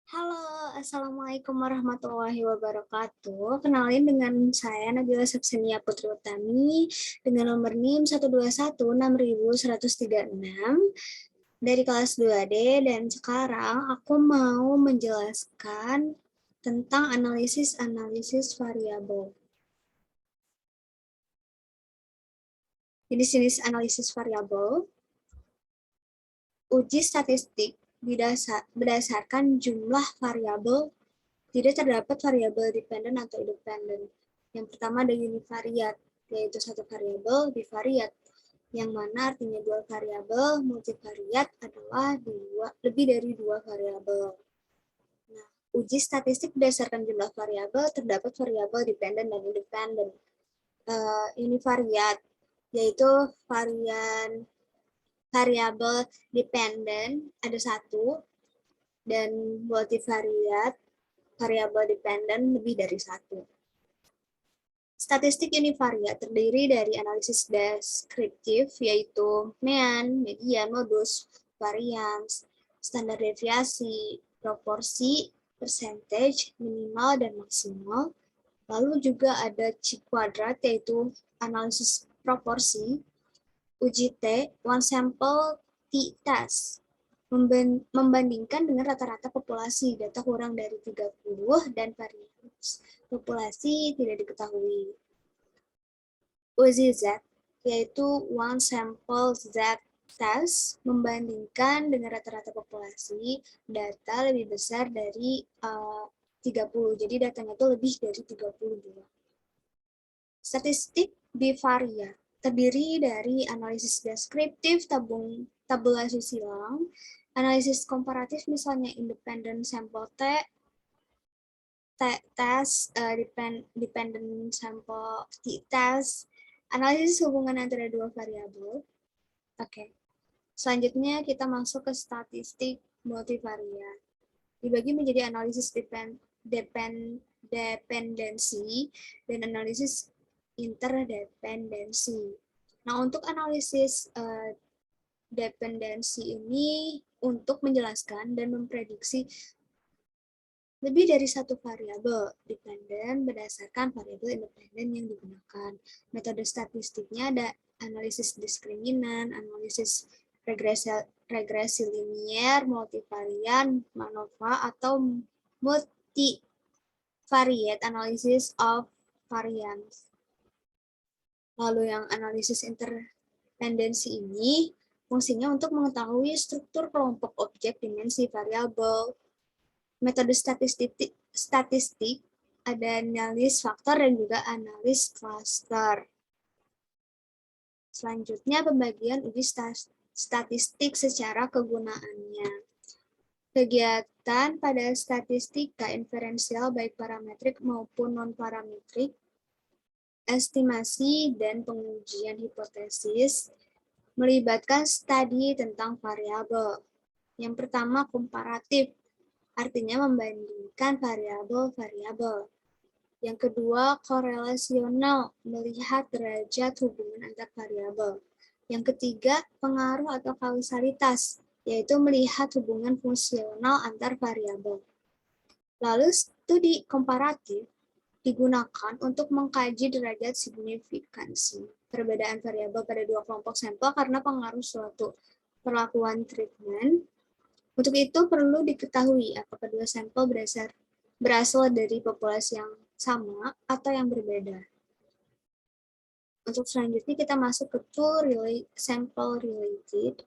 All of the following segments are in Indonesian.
Halo, Assalamualaikum warahmatullahi wabarakatuh. Kenalin dengan saya Nabila Sapsenia Putri Utami dengan nomor NIM 121-61136 dari kelas 2D dan sekarang aku mau menjelaskan tentang analisis variabel. Jenis-jenis analisis variabel, uji statistik berdasarkan jumlah variabel. Tidak terdapat variabel dependen atau independen. Yang pertama ada univariat, yaitu satu variabel bivariat, yang mana artinya dua variabel. Multivariat adalah lebih dari dua variabel. Nah, uji statistik berdasarkan jumlah variabel terdapat variabel dependen dan independen. Univariat, yaitu variabel dependen ada satu, dan multivariat variabel dependen lebih dari satu. Statistik univariat terdiri dari analisis deskriptif, yaitu mean, median, modus, varians, standar deviasi, proporsi, percentage, minimal, dan maksimal. Lalu juga ada C kuadrat, yaitu analisis proporsi, uji T, one sample t-test, membandingkan dengan rata-rata populasi, data kurang dari 30, dan varians populasi tidak diketahui. Uji Z, yaitu one sample Z test, membandingkan dengan rata-rata populasi, data lebih besar dari 30, jadi datanya itu lebih dari 32. Statistik bivariat terdiri dari analisis deskriptif, tabulasi silang, analisis komparatif misalnya independent sample test, dependent sample t-test, analisis hubungan antara dua variabel. Oke. Selanjutnya kita masuk ke statistik multivariat. Dibagi menjadi analisis dependensi dan analisis interdependensi. Nah, untuk analisis dependensi ini untuk menjelaskan dan memprediksi lebih dari satu variabel dependen berdasarkan variabel independen yang digunakan. Metode statistiknya ada analisis diskriminan, analisis regresi linier, multivarian, MANOVA, atau multivariate analysis of variance. Lalu yang analisis interdependensi ini fungsinya untuk mengetahui struktur kelompok objek dimensi variabel. Metode statistik ada analis faktor dan juga analis cluster. Selanjutnya pembagian uji statistik secara kegunaannya. Kegiatan pada statistika inferensial baik parametrik maupun non-parametrik, estimasi dan pengujian hipotesis, melibatkan studi tentang variabel. Yang pertama komparatif, artinya membandingkan variabel-variabel. Yang kedua, korelasional, melihat derajat hubungan antar variabel. Yang ketiga, pengaruh atau kausalitas, yaitu melihat hubungan fungsional antar variabel. Lalu, studi komparatif digunakan untuk mengkaji derajat signifikansi perbedaan variabel pada dua kelompok sampel karena pengaruh suatu perlakuan treatment. Untuk itu perlu diketahui apakah dua sampel berasal dari populasi yang sama atau yang berbeda. Untuk selanjutnya kita masuk ke tool sample related.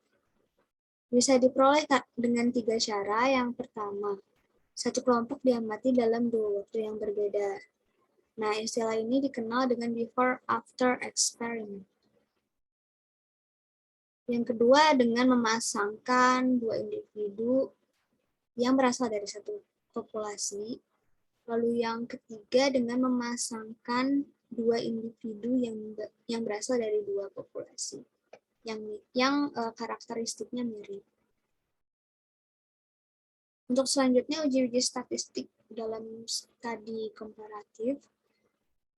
Bisa diperoleh dengan tiga cara. Yang pertama, satu kelompok diamati dalam dua waktu yang berbeda. Nah, istilah ini dikenal dengan before-after experiment. Yang kedua, dengan memasangkan dua individu yang berasal dari satu populasi. Lalu yang ketiga, dengan memasangkan dua individu yang berasal dari dua populasi yang karakteristiknya mirip. Untuk selanjutnya, uji-uji statistik dalam studi komparatif.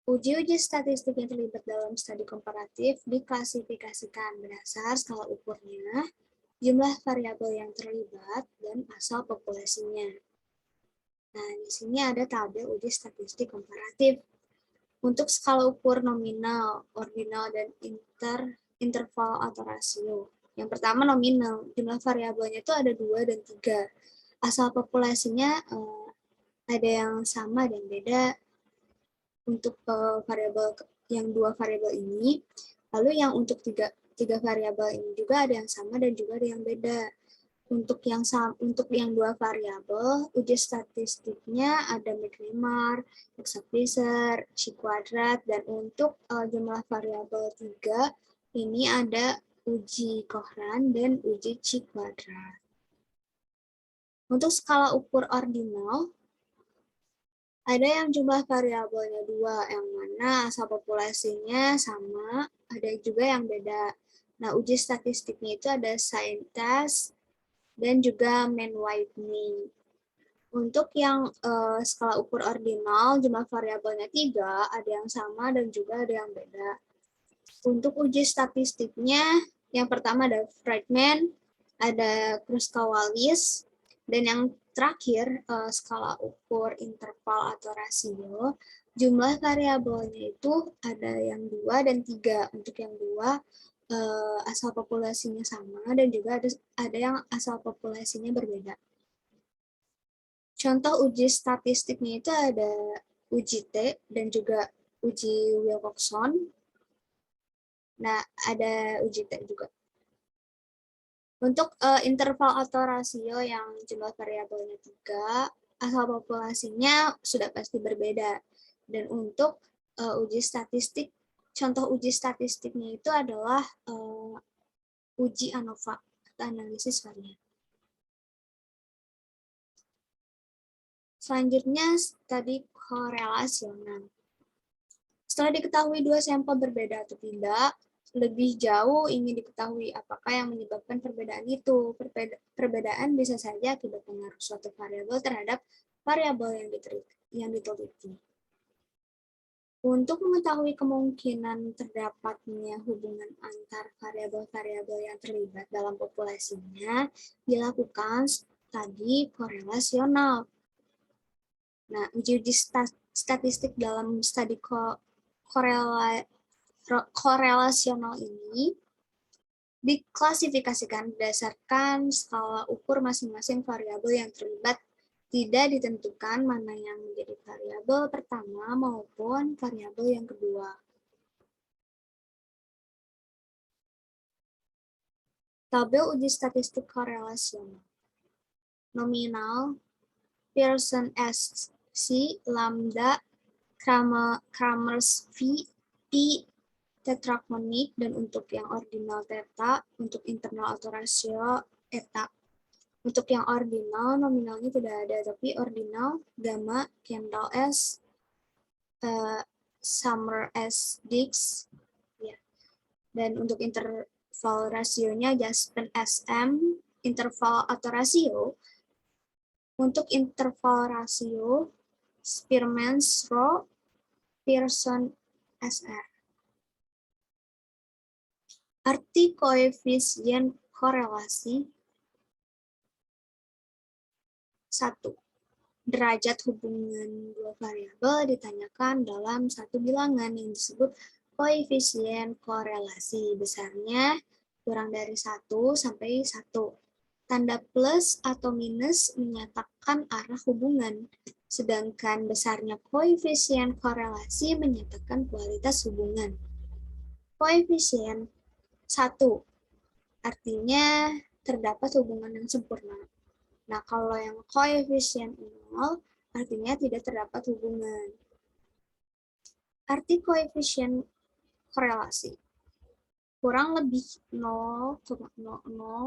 Uji-uji statistik yang terlibat dalam studi komparatif diklasifikasikan berdasar skala ukurnya, jumlah variabel yang terlibat, dan asal populasinya. Nah, di sini ada tabel uji statistik komparatif. Untuk skala ukur nominal, ordinal, dan interval atau rasio. Yang pertama nominal, jumlah variabelnya itu ada 2 dan 3. Asal populasinya ada yang sama dan beda untuk variabel yang 2 variabel ini. Lalu yang untuk tiga variabel ini juga ada yang sama dan juga ada yang beda. Untuk yang 2 variabel, uji statistiknya ada McNemar, X-Fisher, Chi kuadrat, dan untuk jumlah variabel 3 ini ada uji Cochran dan uji Chi kuadrat. Untuk skala ukur ordinal, ada yang jumlah variabelnya 2, yang mana asal populasinya sama, ada juga yang beda. Nah, uji statistiknya itu ada sign test dan juga mean widening. Untuk yang skala ukur ordinal, jumlah variabelnya 3, ada yang sama dan juga ada yang beda. Untuk uji statistiknya, yang pertama ada Friedman, ada Kruskal-Wallis, dan yang terakhir skala ukur interval atau rasio. Jumlah variabelnya itu ada yang 2 dan 3. Untuk yang 2 asal populasinya sama dan juga ada yang asal populasinya berbeda. Contoh uji statistiknya itu ada uji T dan juga uji Wilcoxon. Nah, ada uji T juga. Untuk interval atau rasio yang jumlah variabelnya 3, asal populasinya sudah pasti berbeda. Dan untuk uji statistik, contoh uji statistiknya itu adalah uji ANOVA atau analisis varian. Selanjutnya, studi korelasional. Setelah diketahui 2 sampel berbeda atau tidak, lebih jauh ingin diketahui apakah yang menyebabkan perbedaan itu. Perbedaan bisa saja akibat pengaruh suatu variabel terhadap variabel yang diteliti. Untuk mengetahui kemungkinan terdapatnya hubungan antar variabel-variabel yang terlibat dalam populasinya, dilakukan studi korelasional. Nah, uji statistik dalam studi korelasional ini diklasifikasikan berdasarkan skala ukur masing-masing variabel yang terlibat. Tidak ditentukan mana yang menjadi variabel pertama maupun variabel yang kedua. Tabel uji statistik korelasional. Nominal, Pearson SC, lambda, Kramers V, P, tetrakonik, dan untuk yang ordinal theta, untuk internal atau rasio eta. Untuk yang ordinal, nominalnya tidak ada, tapi ordinal, gamma, Kendall S, Summer S, Dix, ya. Dan untuk interval rasionya, Jasper SM, interval atau rasio. Untuk interval rasio, Spearman's Rho, Pearson SR. Arti koefisien korelasi. 1. Derajat hubungan dua variabel ditanyakan dalam satu bilangan yang disebut koefisien korelasi. Besarnya kurang dari 1 sampai 1. Tanda plus atau minus menyatakan arah hubungan, sedangkan besarnya koefisien korelasi menyatakan kualitas hubungan. Koefisien 1 artinya terdapat hubungan yang sempurna. Nah, kalau yang koefisien 0 artinya tidak terdapat hubungan. Arti koefisien korelasi kurang lebih 0,00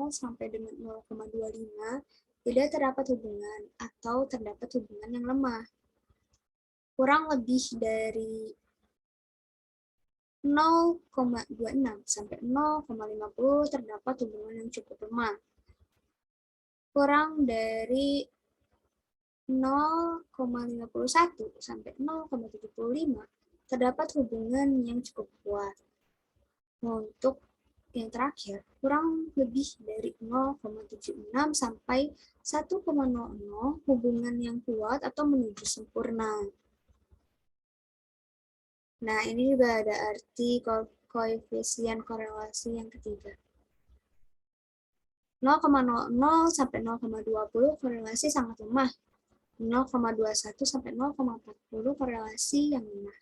sampai dengan 0,25 tidak terdapat hubungan atau terdapat hubungan yang lemah. Kurang lebih dari 0,26 sampai 0,50 terdapat hubungan yang cukup lemah. Kurang dari 0,51 sampai 0,75 terdapat hubungan yang cukup kuat. Untuk yang terakhir kurang lebih dari 0,76 sampai 1,00 hubungan yang kuat atau menuju sempurna. Nah, ini juga ada arti koefisien korelasi yang ketiga. 0,00 sampai 0,20 korelasi sangat lemah. 0,21 sampai 0,40 korelasi yang lemah.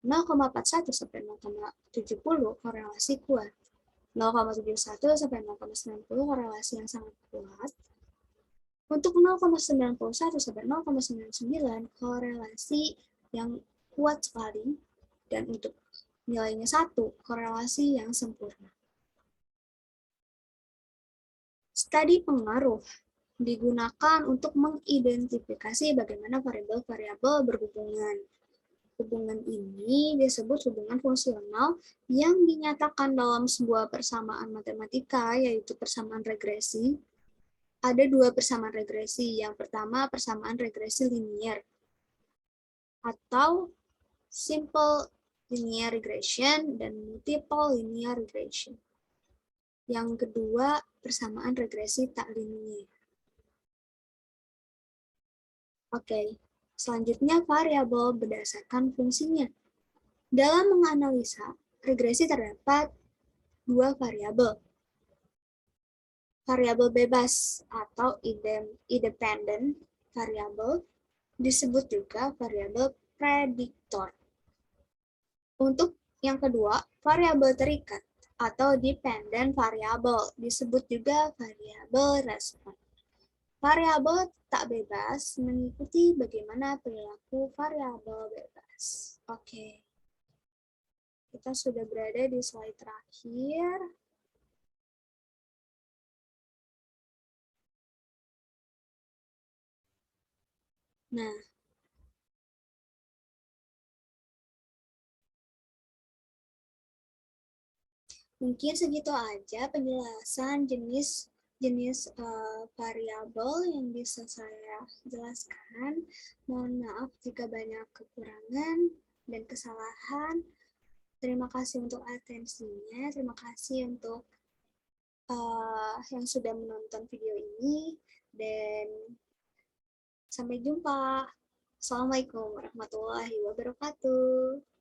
0,41 sampai 0,70 korelasi kuat. 0,71 sampai 0,90 korelasi yang sangat kuat. Untuk 0,91 sampai 0,99 korelasi yang kuat sekali, dan untuk nilainya 1 korelasi yang sempurna. Studi pengaruh digunakan untuk mengidentifikasi bagaimana variabel-variabel berhubungan. Hubungan ini disebut hubungan fungsional yang dinyatakan dalam sebuah persamaan matematika, yaitu persamaan regresi. Ada dua persamaan regresi. Yang pertama, persamaan regresi linier atau simple linear regression dan multiple linear regression. Yang kedua, persamaan regresi tak linier. Oke, selanjutnya variabel berdasarkan fungsinya. Dalam menganalisa regresi terdapat dua variabel. Variabel bebas atau independent variabel disebut juga variabel prediktor. Untuk yang kedua, variabel terikat atau dependent variabel disebut juga variabel respon. Variabel tak bebas mengikuti bagaimana perilaku variabel bebas. Oke. Kita sudah berada di slide terakhir. Nah, mungkin segitu aja penjelasan jenis variabel yang bisa saya jelaskan. Mohon maaf jika banyak kekurangan dan kesalahan. Terima kasih untuk atensinya. Terima kasih untuk yang sudah menonton video ini. Dan sampai jumpa. Assalamualaikum warahmatullahi wabarakatuh.